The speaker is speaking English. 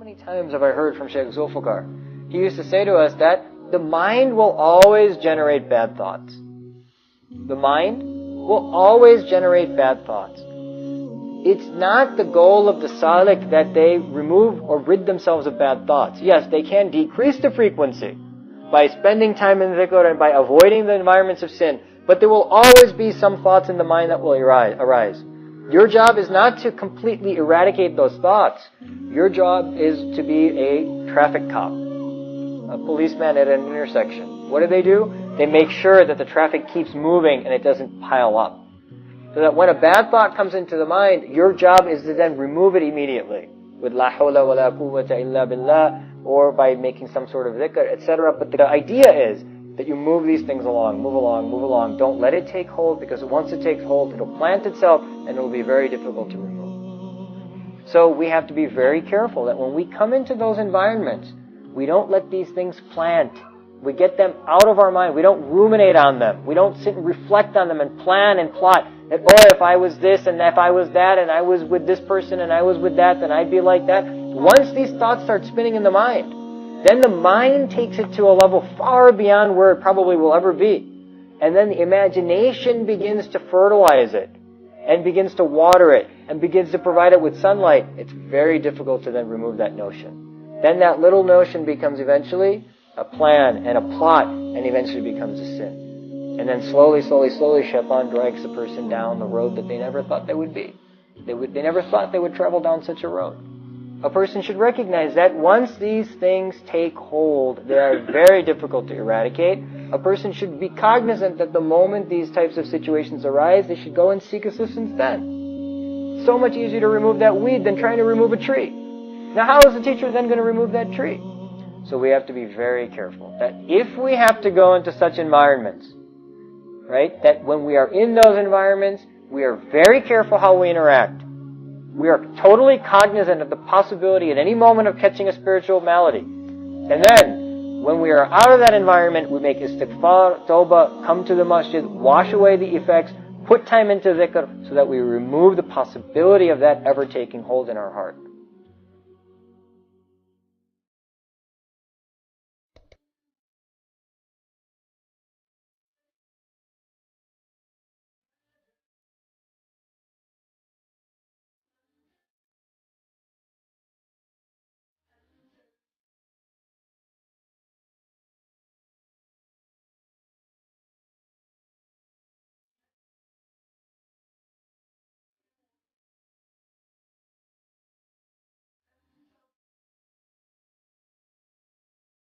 many times have I heard from Shaykh Zulfikar? He used to say to us that the mind will always generate bad thoughts. The mind will always generate bad thoughts. It's not the goal of the salik that they remove or rid themselves of bad thoughts. Yes, they can decrease the frequency by spending time in dhikr and by avoiding the environments of sin, but there will always be some thoughts in the mind that will arise. Your job is not to completely eradicate those thoughts. Your job is to be a traffic cop, a policeman at an intersection. What do? They make sure that the traffic keeps moving and it doesn't pile up. So that when a bad thought comes into the mind, your job is to then remove it immediately with la hawla wa la quwwata illa billah, or by making some sort of dhikr, etc. But the idea is that you move these things along, move along. Don't let it take hold, because once it takes hold, it'll plant itself and it'll be very difficult to remove. So we have to be very careful that when we come into those environments, we don't let these things plant. We get them out of our mind. We don't ruminate on them. We don't sit and reflect on them and plan and plot that, oh, if I was this and if I was that and I was with this person and I was with that, then I'd be like that. Once these thoughts start spinning in the mind, then the mind takes it to a level far beyond where it probably will ever be. And then the imagination begins to fertilize it and begins to water it and begins to provide it with sunlight. It's very difficult to then remove that notion. Then that little notion becomes eventually a plan and a plot, and eventually becomes a sin. And then slowly, shaitan drags the person down the road that they never thought they would be. They never thought they would travel down such a road. A person should recognize that once these things take hold, they are very difficult to eradicate. A person should be cognizant that the moment these types of situations arise, they should go and seek assistance then. So much easier to remove that weed than trying to remove a tree. Now how is the teacher then going to remove that tree? So we have to be very careful that if we have to go into such environments, right, that when we are in those environments, we are very careful how we interact. We are totally cognizant of the possibility at any moment of catching a spiritual malady. And then, when we are out of that environment, we make istighfar, tawbah, come to the masjid, wash away the effects, put time into dhikr, so that we remove the possibility of that ever taking hold in our heart.